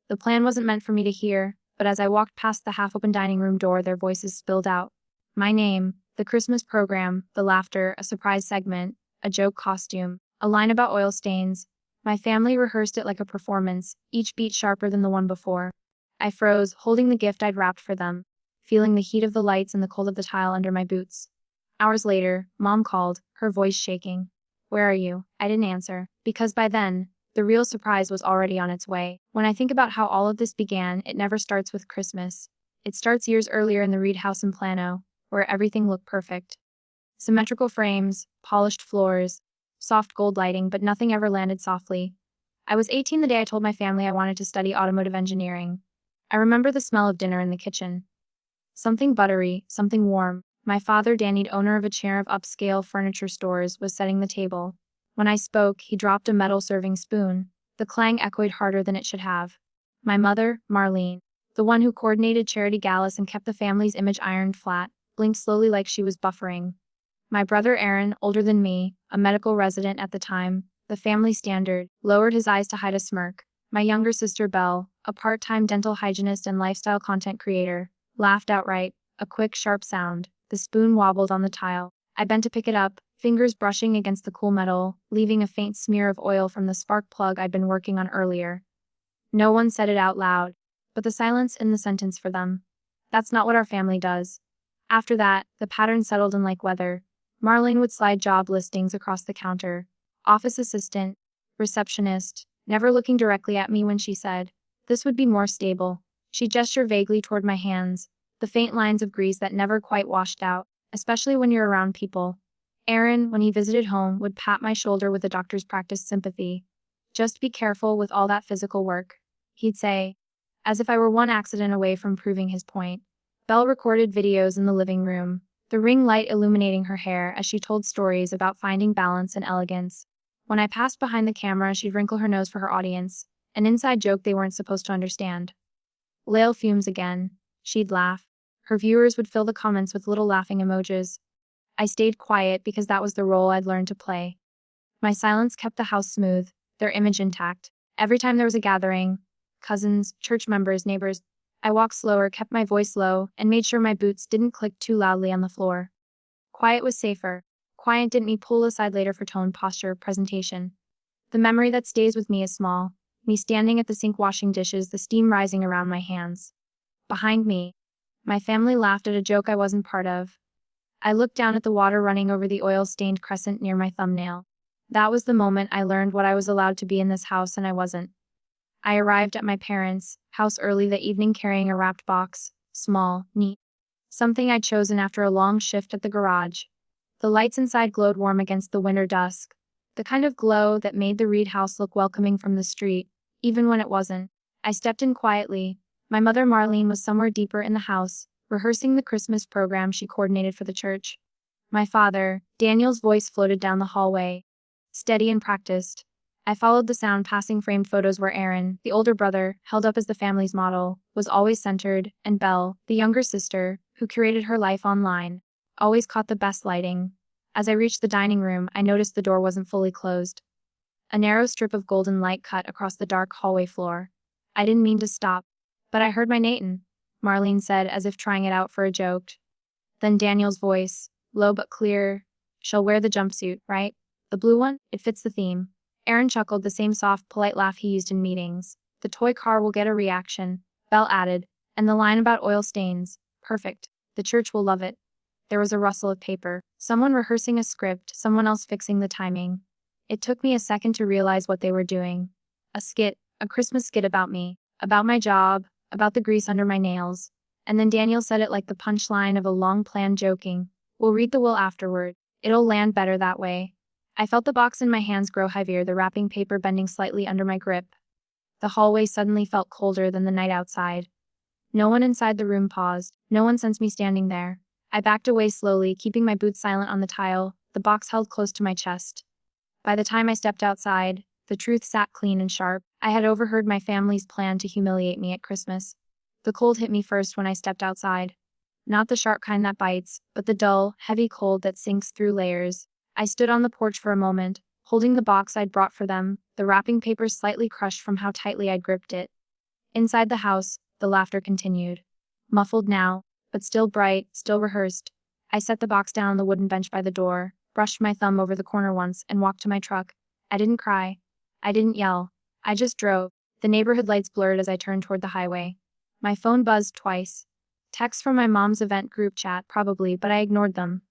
The plan wasn't meant for me to hear, but as I walked past the half-open dining room door, their voices spilled out. My name, the Christmas program, the laughter, a surprise segment, a joke costume, a line about oil stains. My family rehearsed it like a performance, each beat sharper than the one before. I froze, holding the gift I'd wrapped for them, feeling the heat of the lights and the cold of the tile under my boots. Hours later, Mom called, her voice shaking. "Where are you?" I didn't answer, because by then, the real surprise was already on its way. When I think about how all of this began, it never starts with Christmas. It starts years earlier in the Reed house in Plano, where everything looked perfect. Symmetrical frames, polished floors, soft gold lighting, but nothing ever landed softly. I was 18 the day I told my family I wanted to study automotive engineering. I remember the smell of dinner in the kitchen. Something buttery, something warm. My father, Danny, owner of a chain of upscale furniture stores, was setting the table. When I spoke, he dropped a metal serving spoon. The clang echoed harder than it should have. My mother, Marlene, the one who coordinated charity galas and kept the family's image ironed flat, blinked slowly like she was buffering. My brother Aaron, older than me, a medical resident at the time, the family standard, lowered his eyes to hide a smirk. My younger sister Belle, a part-time dental hygienist and lifestyle content creator, laughed outright, a quick, sharp sound. The spoon wobbled on the tile. I bent to pick it up, fingers brushing against the cool metal, leaving a faint smear of oil from the spark plug I'd been working on earlier. No one said it out loud, but the silence in the sentence for them. That's not what our family does. After that, the pattern settled in like weather. Marlene would slide job listings across the counter. Office assistant, receptionist, never looking directly at me when she said, "This would be more stable." She gestured vaguely toward my hands, the faint lines of grease that never quite washed out, especially when you're around people. Aaron, when he visited home, would pat my shoulder with a doctor's practice sympathy. "Just be careful with all that physical work," he'd say, as if I were one accident away from proving his point. Belle recorded videos in the living room, the ring light illuminating her hair as she told stories about finding balance and elegance. When I passed behind the camera, she'd wrinkle her nose for her audience, an inside joke they weren't supposed to understand. "Lale fumes again," she'd laugh. Her viewers would fill the comments with little laughing emojis. I stayed quiet because that was the role I'd learned to play. My silence kept the house smooth, their image intact. Every time there was a gathering, cousins, church members, neighbors, I walked slower, kept my voice low, and made sure my boots didn't click too loudly on the floor. Quiet was safer. Quiet didn't mean pull aside later for tone, posture, presentation. The memory that stays with me is small. Me standing at the sink washing dishes, the steam rising around my hands. Behind me, my family laughed at a joke I wasn't part of. I looked down at the water running over the oil-stained crescent near my thumbnail. That was the moment I learned what I was allowed to be in this house and I wasn't. I arrived at my parents' house early that evening carrying a wrapped box, small, neat. Something I'd chosen after a long shift at the garage. The lights inside glowed warm against the winter dusk, the kind of glow that made the Reed house look welcoming from the street, even when it wasn't. I stepped in quietly. My mother Marlene was somewhere deeper in the house, rehearsing the Christmas program she coordinated for the church. My father, Daniel's voice floated down the hallway, steady and practiced. I followed the sound, passing framed photos where Aaron, the older brother, held up as the family's model, was always centered, and Belle, the younger sister, who curated her life online, always caught the best lighting. As I reached the dining room, I noticed the door wasn't fully closed. A narrow strip of golden light cut across the dark hallway floor. I didn't mean to stop, but I heard my Nathan, Marlene said as if trying it out for a joke. Then Daniel's voice, low but clear, "She'll wear the jumpsuit, right? The blue one? It fits the theme." Aaron chuckled, the same soft, polite laugh he used in meetings. "The toy car will get a reaction," Belle added, and the line about oil stains, "Perfect. The church will love it." There was a rustle of paper. Someone rehearsing a script, someone else fixing the timing. It took me a second to realize what they were doing. A skit, a Christmas skit about me, about my job, about the grease under my nails. And then Daniel said it like the punchline of a long-planned joking. "We'll read the will afterward. It'll land better that way." I felt the box in my hands grow heavier, the wrapping paper bending slightly under my grip. The hallway suddenly felt colder than the night outside. No one inside the room paused. No one sensed me standing there. I backed away slowly, keeping my boots silent on the tile, the box held close to my chest. By the time I stepped outside, the truth sat clean and sharp. I had overheard my family's plan to humiliate me at Christmas. The cold hit me first when I stepped outside. Not the sharp kind that bites, but the dull, heavy cold that sinks through layers. I stood on the porch for a moment, holding the box I'd brought for them, the wrapping paper slightly crushed from how tightly I'd gripped it. Inside the house, the laughter continued. Muffled now, but still bright, still rehearsed. I set the box down on the wooden bench by the door, brushed my thumb over the corner once, and walked to my truck. I didn't cry. I didn't yell. I just drove. The neighborhood lights blurred as I turned toward the highway. My phone buzzed twice. Texts from my mom's event group chat, probably, but I ignored them.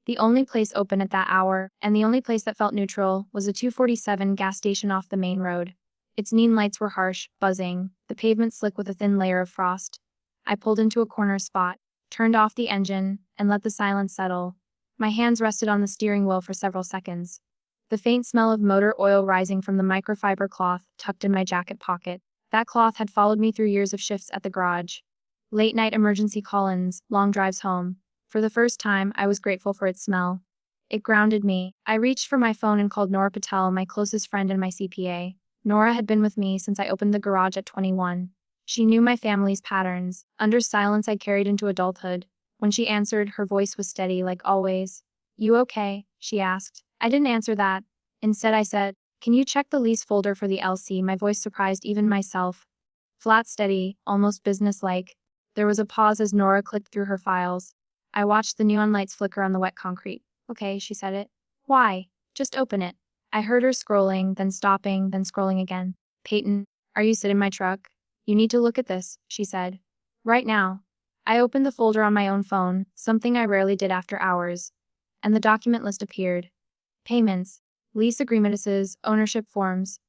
The only place open at that hour, and the only place that felt neutral, was a 247 gas station off the main road. Its neon lights were harsh, buzzing, the pavement slick with a thin layer of frost. I pulled into a corner spot, turned off the engine, and let the silence settle. My hands rested on the steering wheel for several seconds. The faint smell of motor oil rising from the microfiber cloth tucked in my jacket pocket. That cloth had followed me through years of shifts at the garage. Late night emergency call-ins, long drives home. For the first time, I was grateful for its smell. It grounded me. I reached for my phone and called Nora Patel, my closest friend and my CPA. Nora had been with me since I opened the garage at 21. She knew my family's patterns, under silence I carried into adulthood. When she answered, her voice was steady, like always. "You okay?" she asked. I didn't answer that. Instead I said, "Can you check the lease folder for the LC?" My voice surprised even myself. Flat, steady, almost businesslike. There was a pause as Nora clicked through her files. I watched the neon lights flicker on the wet concrete. "Okay," she said it. "Why? Just open it." I heard her scrolling, then stopping, then scrolling again. "Peyton, are you sitting in my truck? You need to look at this," she said. "Right now." I opened the folder on my own phone, something I rarely did after hours. And the document list appeared. Payments, lease agreements, ownership forms.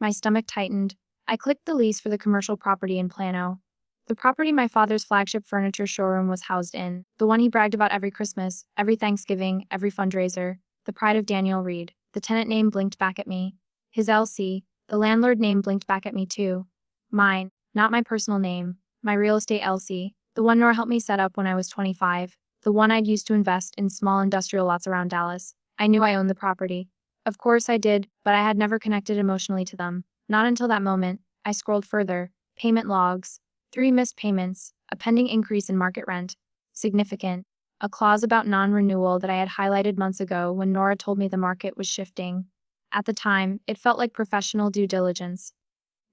My stomach tightened. I clicked the lease for the commercial property in Plano. The property my father's flagship furniture showroom was housed in, the one he bragged about every Christmas, every Thanksgiving, every fundraiser, the pride of Daniel Reed. The tenant name blinked back at me. His LC, the landlord name blinked back at me too. Mine, not my personal name, my real estate LC, the one Nora helped me set up when I was 25, the one I'd used to invest in small industrial lots around Dallas. I knew I owned the property. Of course I did, but I had never connected emotionally to them. Not until that moment. I scrolled further. Payment logs. 3 missed payments, a pending increase in market rent. Significant. A clause about non-renewal that I had highlighted months ago when Nora told me the market was shifting. At the time, it felt like professional due diligence.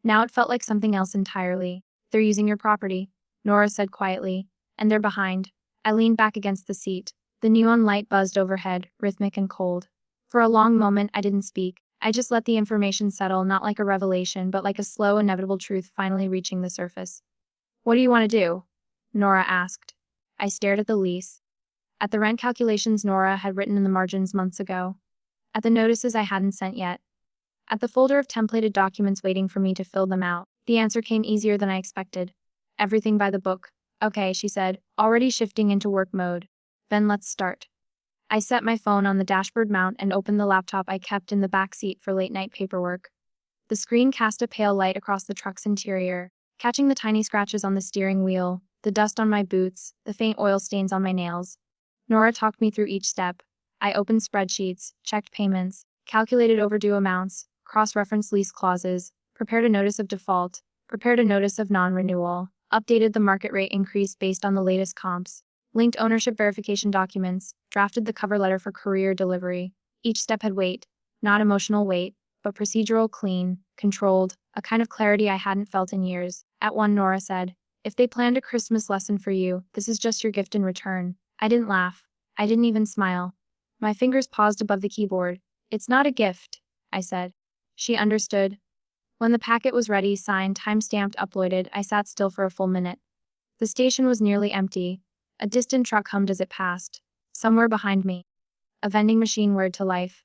Now it felt like something else entirely. "They're using your property," Nora said quietly, "and they're behind." I leaned back against the seat. The neon light buzzed overhead, rhythmic and cold. For a long moment, I didn't speak. I just let the information settle, not like a revelation, but like a slow, inevitable truth finally reaching the surface. "What do you want to do?" Nora asked. I stared at the lease. At the rent calculations Nora had written in the margins months ago. At the notices I hadn't sent yet. At the folder of templated documents waiting for me to fill them out. The answer came easier than I expected. "Everything by the book." "Okay," she said, already shifting into work mode. "Then let's start." I set my phone on the dashboard mount and opened the laptop I kept in the back seat for late-night paperwork. The screen cast a pale light across the truck's interior, catching the tiny scratches on the steering wheel, the dust on my boots, the faint oil stains on my nails. Nora talked me through each step. I opened spreadsheets, checked payments, calculated overdue amounts, cross-referenced lease clauses, prepared a notice of default, prepared a notice of non-renewal, updated the market rate increase based on the latest comps, linked ownership verification documents, drafted the cover letter for courier delivery. Each step had weight, not emotional weight, but procedural, clean, controlled, a kind of clarity I hadn't felt in years. At one, Nora said, "If they planned a Christmas lesson for you, this is just your gift in return." I didn't laugh. I didn't even smile. My fingers paused above the keyboard. "It's not a gift," I said. She understood. When the packet was ready, signed, time-stamped, uploaded, I sat still for a full minute. The station was nearly empty. A distant truck hummed as it passed. Somewhere behind me. A vending machine whirred to life.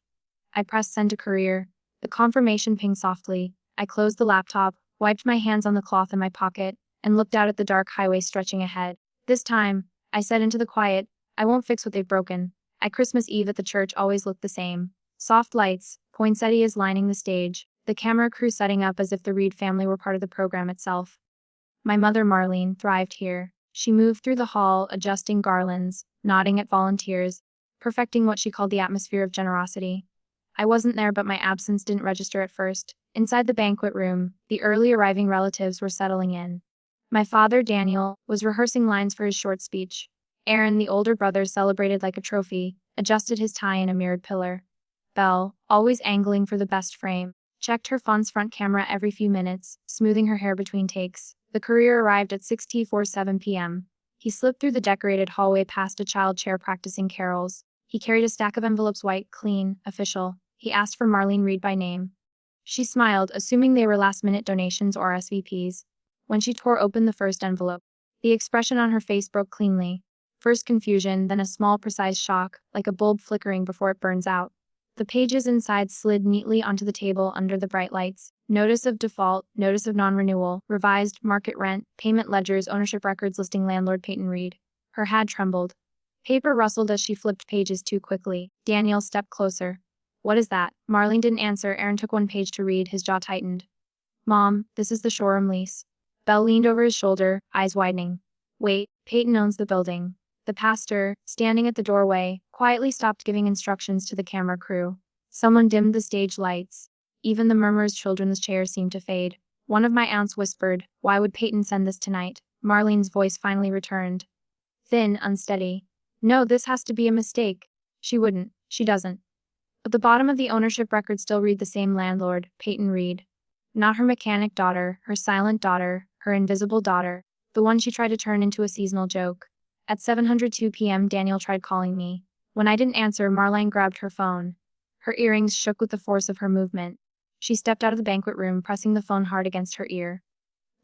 I pressed send to courier. The confirmation pinged softly. I closed the laptop, wiped my hands on the cloth in my pocket, and looked out at the dark highway stretching ahead. "This time," I said into the quiet, "I won't fix what they've broken." At Christmas Eve at the church always looked the same. Soft lights, poinsettias lining the stage, the camera crew setting up as if the Reed family were part of the program itself. My mother, Marlene, thrived here. She moved through the hall, adjusting garlands, nodding at volunteers, perfecting what she called the atmosphere of generosity. I wasn't there, but my absence didn't register at first. Inside the banquet room, the early arriving relatives were settling in. My father, Daniel, was rehearsing lines for his short speech. Aaron, the older brother, celebrated like a trophy, adjusted his tie in a mirrored pillar. Belle, always angling for the best frame, checked her phone's front camera every few minutes, smoothing her hair between takes. The courier arrived at 6:47 p.m. He slipped through the decorated hallway past a child chair practicing carols. He carried a stack of envelopes, white, clean, official. He asked for Marlene Reed by name. She smiled, assuming they were last-minute donations or SVPs. When she tore open the first envelope, the expression on her face broke cleanly. First confusion, then a small, precise shock, like a bulb flickering before it burns out. The pages inside slid neatly onto the table under the bright lights. Notice of default, notice of non-renewal, revised, market rent, payment ledgers, ownership records listing landlord Peyton Reed. Her hand trembled. Paper rustled as she flipped pages too quickly. Daniel stepped closer. What is that? Marlene didn't answer. Aaron took one page to read, his jaw tightened. Mom, this is the showroom lease. Belle leaned over his shoulder, eyes widening. Wait, Peyton owns the building. The pastor, standing at the doorway, quietly stopped giving instructions to the camera crew. Someone dimmed the stage lights. Even the murmurs children's chairs seemed to fade. One of my aunts whispered, "Why would Peyton send this tonight?" Marlene's voice finally returned. Thin, unsteady. No, this has to be a mistake. She wouldn't. She doesn't. At the bottom of the ownership record still read the same landlord, Peyton Reed. Not her mechanic daughter, her silent daughter, her invisible daughter, the one she tried to turn into a seasonal joke. At 7:02 p.m. Daniel tried calling me. When I didn't answer, Marlene grabbed her phone. Her earrings shook with the force of her movement. She stepped out of the banquet room, pressing the phone hard against her ear.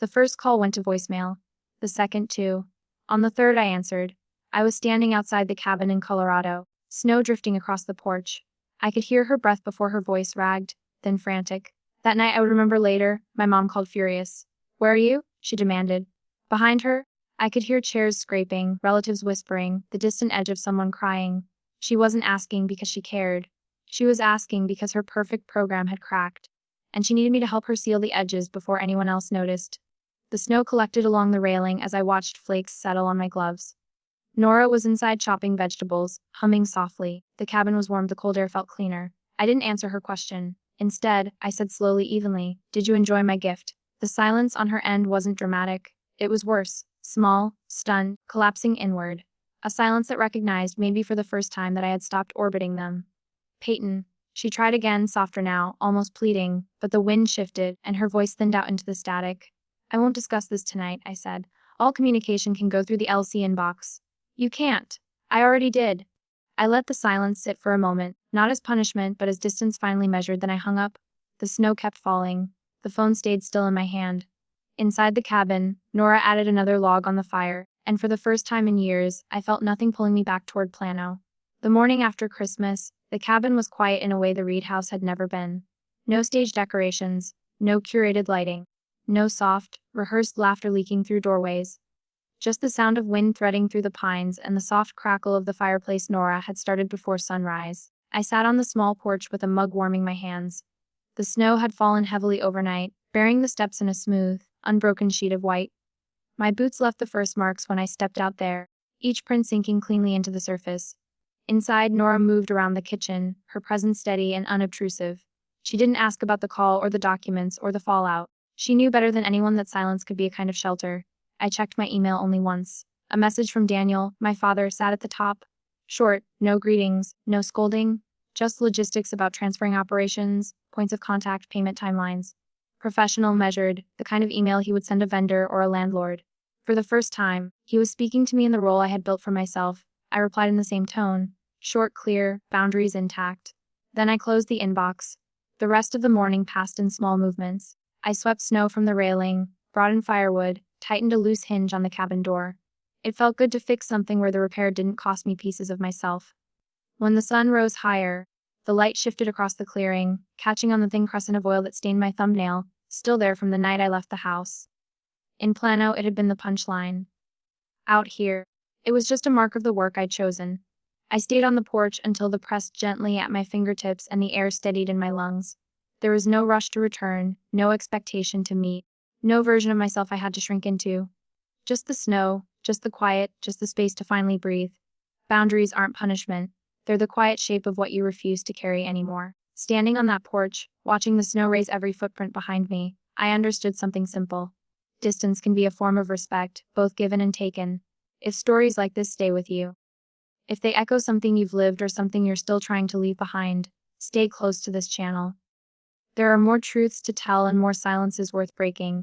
The first call went to voicemail. The second, too. On the third, I answered. I was standing outside the cabin in Colorado, snow drifting across the porch. I could hear her breath before her voice ragged, then frantic. That night I would remember later, my mom called furious. Where are you? She demanded. Behind her, I could hear chairs scraping, relatives whispering, the distant edge of someone crying. She wasn't asking because she cared. She was asking because her perfect program had cracked, and she needed me to help her seal the edges before anyone else noticed. The snow collected along the railing as I watched flakes settle on my gloves. Nora was inside chopping vegetables, humming softly. The cabin was warm, the cold air felt cleaner. I didn't answer her question. Instead, I said slowly, evenly, "Did you enjoy my gift?" The silence on her end wasn't dramatic. It was worse, small, stunned, collapsing inward. A silence that recognized, maybe for the first time, that I had stopped orbiting them. Peyton. She tried again, softer now, almost pleading, but the wind shifted, and her voice thinned out into the static. I won't discuss this tonight, I said. All communication can go through the LC inbox. You can't. I already did. I let the silence sit for a moment, not as punishment, but as distance finally measured, then I hung up. The snow kept falling. The phone stayed still in my hand. Inside the cabin, Nora added another log on the fire, and for the first time in years, I felt nothing pulling me back toward Plano. The morning after Christmas, the cabin was quiet in a way the Reed house had never been. No stage decorations, no curated lighting, no soft, rehearsed laughter leaking through doorways. Just the sound of wind threading through the pines and the soft crackle of the fireplace Nora had started before sunrise. I sat on the small porch with a mug warming my hands. The snow had fallen heavily overnight, burying the steps in a smooth, unbroken sheet of white. My boots left the first marks when I stepped out there, each print sinking cleanly into the surface. Inside, Nora moved around the kitchen, her presence steady and unobtrusive. She didn't ask about the call or the documents or the fallout. She knew better than anyone that silence could be a kind of shelter. I checked my email only once. A message from Daniel, my father, sat at the top. Short, no greetings, no scolding, just logistics about transferring operations, points of contact, payment timelines. Professional, measured, the kind of email he would send a vendor or a landlord. For the first time, he was speaking to me in the role I had built for myself. I replied in the same tone. Short, clear, boundaries intact. Then I closed the inbox. The rest of the morning passed in small movements. I swept snow from the railing, brought in firewood, tightened a loose hinge on the cabin door. It felt good to fix something where the repair didn't cost me pieces of myself. When the sun rose higher, the light shifted across the clearing, catching on the thin crescent of oil that stained my thumbnail, still there from the night I left the house. In Plano, it had been the punchline. Out here, it was just a mark of the work I'd chosen. I stayed on the porch until the pressed gently at my fingertips and the air steadied in my lungs. There was no rush to return, no expectation to meet, no version of myself I had to shrink into. Just the snow, just the quiet, just the space to finally breathe. Boundaries aren't punishment. They're the quiet shape of what you refuse to carry anymore. Standing on that porch, watching the snow raise every footprint behind me, I understood something simple. Distance can be a form of respect, both given and taken. If stories like this stay with you, if they echo something you've lived or something you're still trying to leave behind, stay close to this channel. There are more truths to tell and more silences worth breaking.